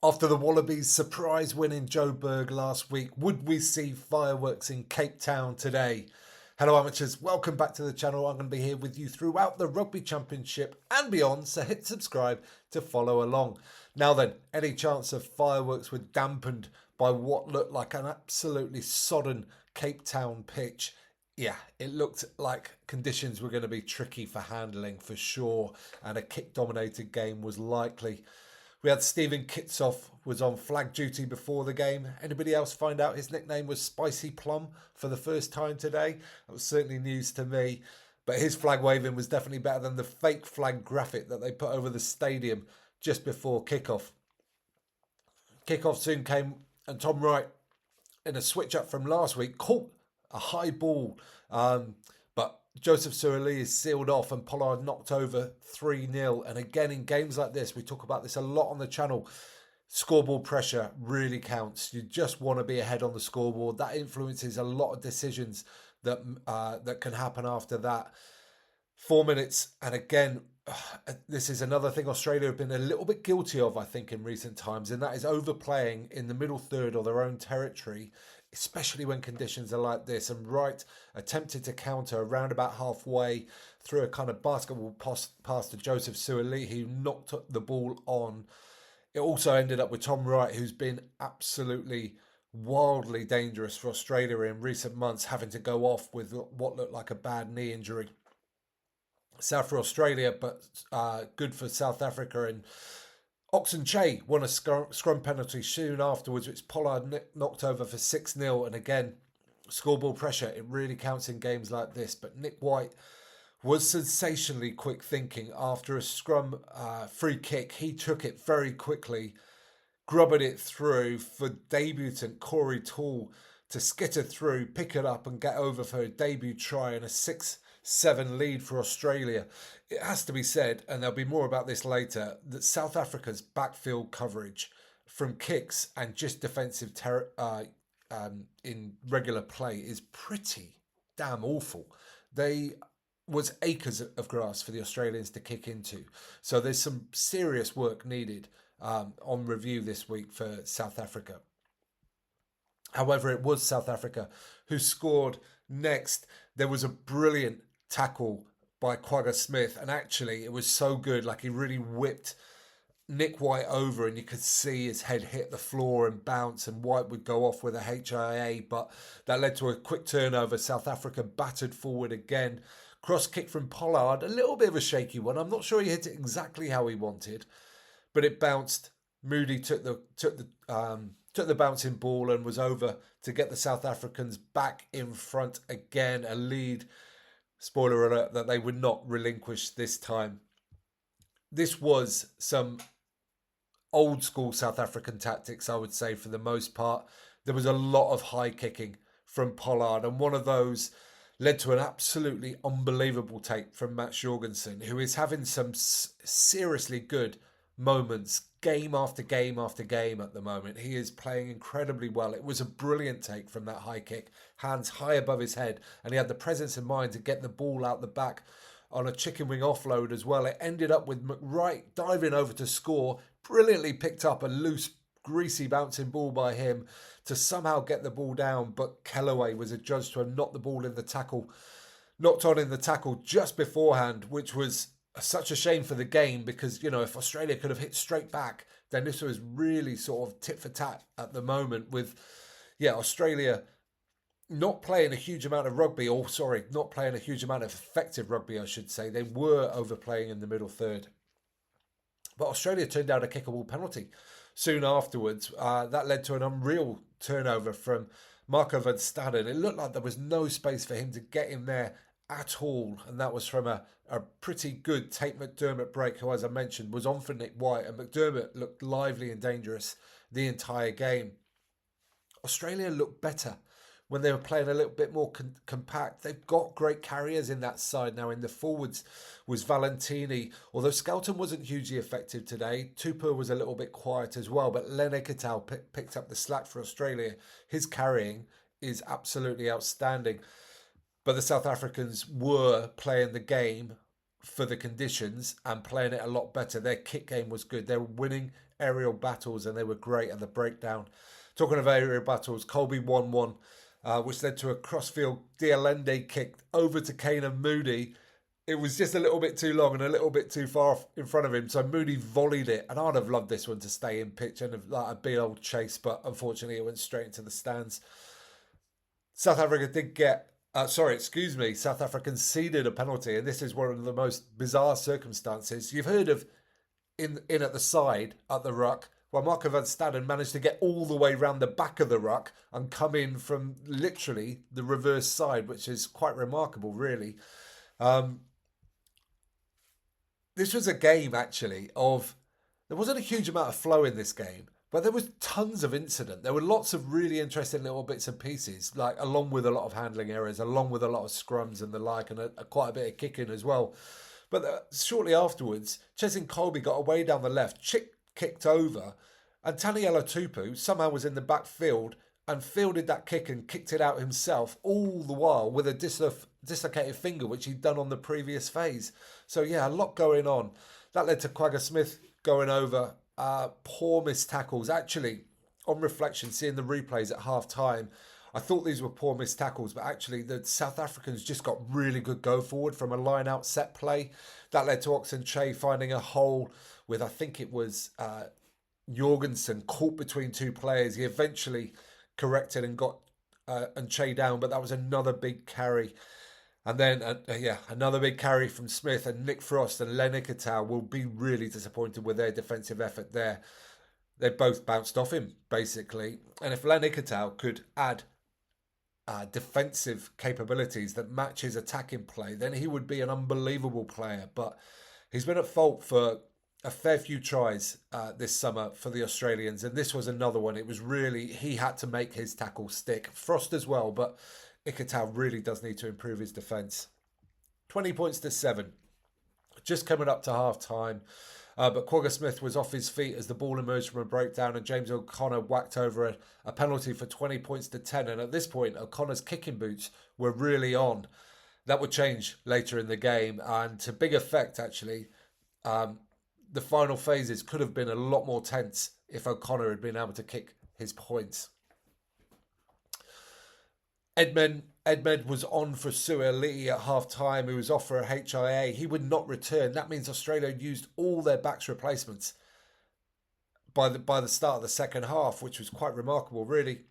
After the Wallabies' surprise win in Joburg last week, would we see fireworks in Cape Town today? Hello amateurs, welcome back to the channel. I'm going to be here with you throughout the Rugby Championship and beyond, so hit subscribe to follow along. Now then, any chance of fireworks were dampened by what looked like an absolutely sodden Cape Town pitch. Yeah, it looked like conditions were going to be tricky for handling for sure, and a kick-dominated game was likely. We had Stephen Kitsoff was on flag duty before the game. Anybody else find out his nickname was Spicy Plum for the first time today? That was certainly news to me. But his flag waving was definitely better than the fake flag graphic that they put over the stadium just before kickoff. Kickoff soon came, and Tom Wright, in a switch up from last week, caught a high ball. But Joseph Suoli is sealed off and Pollard knocked over 3-0. And again, in games like this, we talk about this a lot on the channel, scoreboard pressure really counts. You just want to be ahead on the scoreboard. That influences a lot of decisions that can happen after that. 4 minutes, and again, this is another thing Australia have been a little bit guilty of, I think, in recent times, and that is overplaying in the middle third or their own territory, especially when conditions are like this. And Wright attempted to counter around about halfway through a kind of basketball pass to Joseph Suoli, who knocked the ball on. It also ended up with Tom Wright, who's been absolutely wildly dangerous for Australia in recent months, having to go off with what looked like a bad knee injury. Sad for Australia, but good for South Africa. And Oxenche won a scrum penalty soon afterwards, which Pollard knocked over for 6-0. And again, scoreboard pressure, it really counts in games like this. But Nick White was sensationally quick thinking after a scrum free kick. He took it very quickly, grubbed it through for debutant Corey Toole to skitter through, pick it up and get over for a debut try and a 6-7 lead for Australia. It has to be said, and there'll be more about this later, that South Africa's backfield coverage from kicks and just defensive in regular play is pretty damn awful. They was acres of grass for the Australians to kick into. So there's some serious work needed on review this week for South Africa. However, it was South Africa who scored next. There was a brilliant tackle by Quagga Smith, and actually it was so good, like he really whipped Nick White over and you could see his head hit the floor and bounce, and White would go off with a HIA, but that led to a quick turnover. South Africa battered forward again. Cross kick from Pollard, a little bit of a shaky one. I'm not sure he hit it exactly how he wanted, but it bounced. Moody took the bouncing ball and was over to get the South Africans back in front again. A lead, spoiler alert, that they would not relinquish this time. This was some old school South African tactics, I would say, for the most part. There was a lot of high kicking from Pollard, and one of those led to an absolutely unbelievable take from Matt Jorgensen, who is having some seriously good moments game after game after game at the moment. He is playing incredibly well. It was a brilliant take from that high kick, hands high above his head, and he had the presence of mind to get the ball out the back on a chicken wing offload as well. It ended up with McWright diving over to score, brilliantly picked up a loose, greasy bouncing ball by him to somehow get the ball down, but Kellaway was adjudged to have knocked on in the tackle just beforehand, which was such a shame for the game, because, you know, if Australia could have hit straight back, then this was really sort of tit for tat at the moment with, Australia not playing a huge amount of rugby, not playing a huge amount of effective rugby, I should say. They were overplaying in the middle third. But Australia turned out a kickable penalty soon afterwards. That led to an unreal turnover from Marco van Staden. It looked like there was no space for him to get in there at all, and that was from a pretty good Tate McDermott break, who, as I mentioned, was on for Nick White, and McDermott looked lively and dangerous the entire game. Australia looked better when they were playing a little bit more compact. They've got great carriers in that side now. In the forwards was Valentini, although Skelton wasn't hugely effective today. Tupou was a little bit quiet as well, but Len Ekitau picked up the slack for Australia. His carrying is absolutely outstanding. But the South Africans were playing the game for the conditions and playing it a lot better. Their kick game was good. They were winning aerial battles and they were great at the breakdown. Talking of aerial battles, Colby won one, which led to a crossfield Dialende kick over to Kane and Moody. It was just a little bit too long and a little bit too far in front of him, so Moody volleyed it, and I'd have loved this one to stay in pitch and have, like a big old chase, but unfortunately it went straight into the stands. South Africa did get, South Africa conceded a penalty, and this is one of the most bizarre circumstances. You've heard of in at the side at the ruck, well, Marco van Staden managed to get all the way round the back of the ruck and come in from literally the reverse side, which is quite remarkable, really. This was a game, actually, there wasn't a huge amount of flow in this game, but there was tons of incident. There were lots of really interesting little bits and pieces, like along with a lot of handling errors, along with a lot of scrums and the like, and quite a bit of kicking as well. But shortly afterwards, Cheslin Kolbe got away down the left, kicked over, and Taniela Tupu somehow was in the back field and fielded that kick and kicked it out himself, all the while with a dislocated finger, which he'd done on the previous phase. So yeah, a lot going on. That led to Quagga Smith going over. Poor missed tackles. Actually, on reflection, seeing the replays at half time, I thought these were poor missed tackles, but actually the South Africans just got really good go forward from a line out set play. That led to Oxenche finding a hole with, I think it was Jorgensen caught between two players. He eventually corrected and got Che down, but that was another big carry. And then, another big carry from Smith, and Nick Frost and Len Ikitau will be really disappointed with their defensive effort there. They both bounced off him, basically. And if Len Ikitau could add defensive capabilities that match his attacking play, then he would be an unbelievable player. But he's been at fault for a fair few tries this summer for the Australians, and this was another one. It was really, he had to make his tackle stick. Frost as well, but Ikitau really does need to improve his defence. 20 points to 7. Just coming up to half time. But Quagga Smith was off his feet as the ball emerged from a breakdown, and James O'Connor whacked over a penalty for 20 points to 10. And at this point, O'Connor's kicking boots were really on. That would change later in the game, and to big effect, actually. The final phases could have been a lot more tense if O'Connor had been able to kick his points. Edmed was on for Sueli at half time, who was off for a HIA. He would not return. That means Australia used all their backs replacements by the start of the second half, which was quite remarkable, really.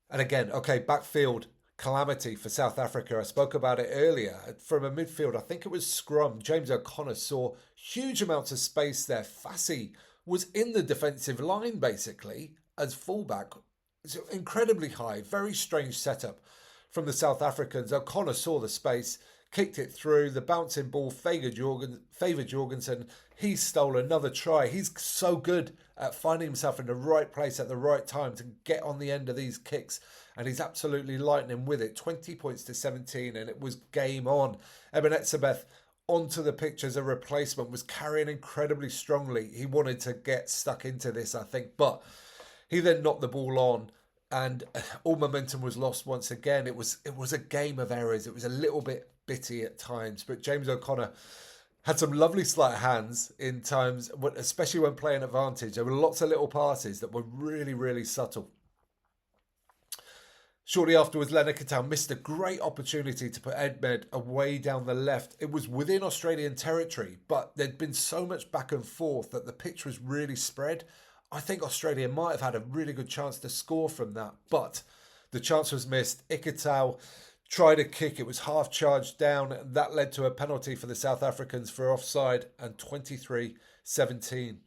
And again, backfield calamity for South Africa. I spoke about it earlier. From a midfield, I think it was scrum. James O'Connor saw huge amounts of space there. Fassi was in the defensive line, basically, as fullback. It's incredibly high, very strange setup from the South Africans. O'Connor saw the space, kicked it through. The bouncing ball favoured Jorgensen. He stole another try. He's so good at finding himself in the right place at the right time to get on the end of these kicks. And he's absolutely lightning with it. 20 points to 17, and it was game on. Eben Etzebeth onto the pitch as a replacement, was carrying incredibly strongly. He wanted to get stuck into this, I think, but he then knocked the ball on, and all momentum was lost once again. It was a game of errors. It was a little bit bitty at times, but James O'Connor had some lovely sleight of hands in times, especially when playing advantage. There were lots of little passes that were really, really subtle. Shortly afterwards, Len Ikitau missed a great opportunity to put Edmed away down the left. It was within Australian territory, but there'd been so much back and forth that the pitch was really spread. I think Australia might have had a really good chance to score from that, but the chance was missed. Ikitau tried a kick. It was half charged down. That led to a penalty for the South Africans for offside, and 23-17.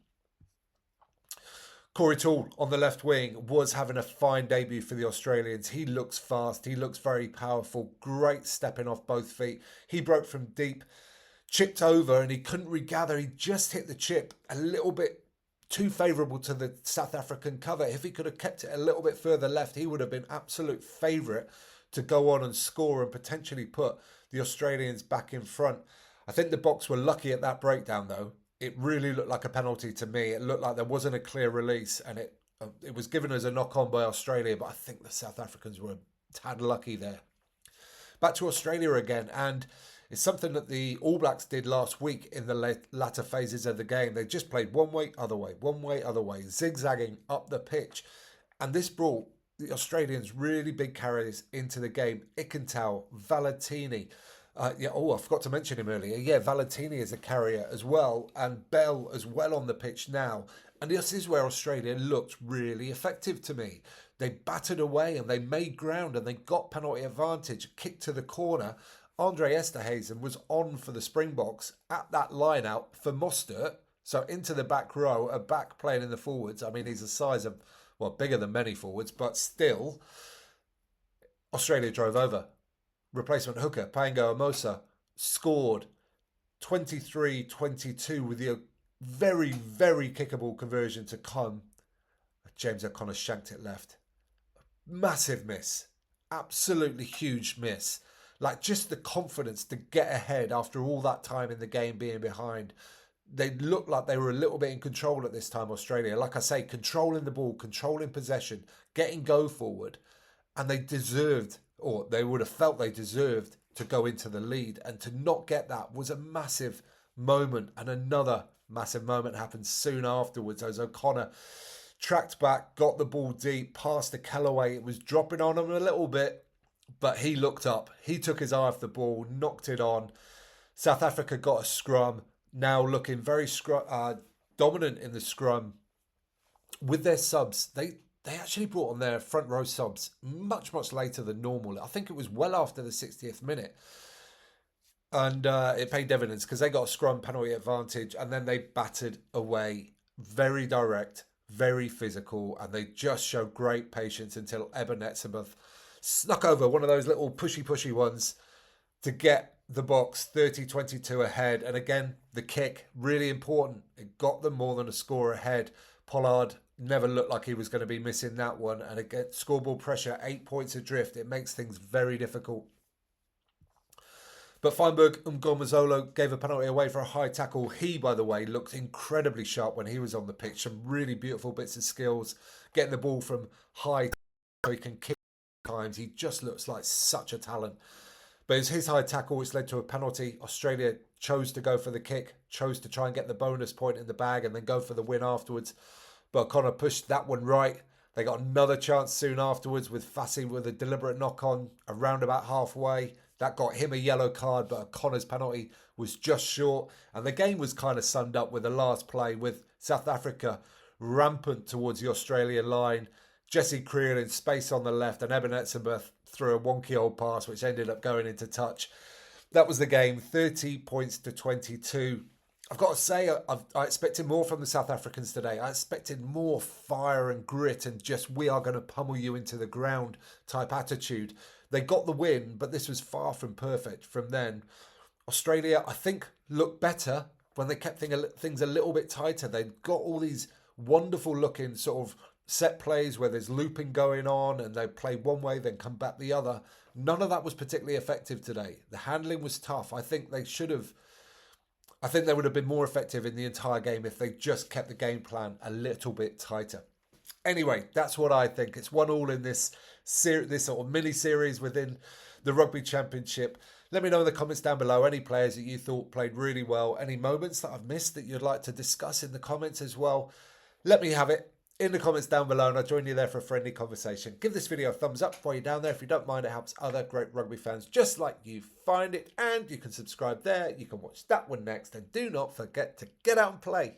Corey Toole on the left wing was having a fine debut for the Australians. He looks fast. He looks very powerful. Great stepping off both feet. He broke from deep, chipped over, and he couldn't regather. He just hit the chip a little bit too favourable to the South African cover. If he could have kept it a little bit further left, he would have been absolute favourite to go on and score and potentially put the Australians back in front. I think the Boks were lucky at that breakdown, though. It really looked like a penalty to me. It looked like there wasn't a clear release, and it was given as a knock-on by Australia, but I think the South Africans were a tad lucky there. Back to Australia again, and It's something that the All Blacks did last week in the latter phases of the game. They just played one way, other way, one way, other way, zigzagging up the pitch. And this brought the Australians really big carriers into the game. Ikental, Valentini. I forgot to mention him earlier. Yeah, Valentini is a carrier as well, and Bell as well on the pitch now. And this is where Australia looked really effective to me. They battered away and they made ground and they got penalty advantage, kick to the corner. Andre Esterhuizen was on for the Springboks at that line out for Mostert. So into the back row, a back playing in the forwards. I mean, he's a size of, well, bigger than many forwards, but still, Australia drove over. Replacement hooker, Pango Amosa, scored 23-22 with the very, very kickable conversion to come. James O'Connor shanked it left. Massive miss. Absolutely huge miss. Like, just the confidence to get ahead after all that time in the game being behind. They looked like they were a little bit in control at this time, Australia. Like I say, controlling the ball, controlling possession, getting go forward. And they deserved, or they would have felt they deserved, to go into the lead. And to not get that was a massive moment. And another massive moment happened soon afterwards as O'Connor tracked back, got the ball deep, passed to Callaway. It was dropping on him a little bit, but he looked up. He took his eye off the ball, knocked it on. South Africa got a scrum, now looking very dominant in the scrum. With their subs, they actually brought on their front row subs much, much later than normal. I think it was well after the 60th minute. And it paid dividends because they got a scrum penalty advantage and then they battered away. Very direct, very physical, and they just showed great patience until Eben Etzebeth snuck over one of those little pushy ones to get the Boks 30-22 ahead. And again, the kick, really important. It got them more than a score ahead. Pollard never looked like he was going to be missing that one. And again, scoreboard pressure, 8 points adrift. It makes things very difficult. But Feinberg Mngomezolo gave a penalty away for a high tackle. He, by the way, looked incredibly sharp when he was on the pitch. Some really beautiful bits of skills. Getting the ball from high so he can kick times. He just looks like such a talent. But it was his high tackle which led to a penalty. Australia chose to go for the kick, chose to try and get the bonus point in the bag and then go for the win afterwards. But O'Connor pushed that one right. They got another chance soon afterwards with Fassi with a deliberate knock-on around about halfway. That got him a yellow card, but O'Connor's penalty was just short. And the game was kind of summed up with the last play with South Africa rampant towards the Australian line. Jesse Creel in space on the left and Eben Etzebeth threw a wonky old pass which ended up going into touch. That was the game, 30 points to 22. I've got to say, I expected more from the South Africans today. I expected more fire and grit and just we are going to pummel you into the ground type attitude. They got the win, but this was far from perfect from then. Australia, I think, looked better when they kept things a little bit tighter. They got all these wonderful looking sort of set plays where there's looping going on and they play one way, then come back the other. None of that was particularly effective today. The handling was tough. I think they would have been more effective in the entire game if they just kept the game plan a little bit tighter. Anyway, that's what I think. It's 1-1 in this sort of mini-series within the Rugby Championship. Let me know in the comments down below any players that you thought played really well, any moments that I've missed that you'd like to discuss in the comments as well. Let me have it in the comments down below and I'll join you there for a friendly conversation. Give this video a thumbs up while you're down there. If you don't mind, it helps other great rugby fans just like you find it. And you can subscribe there. You can watch that one next. And do not forget to get out and play.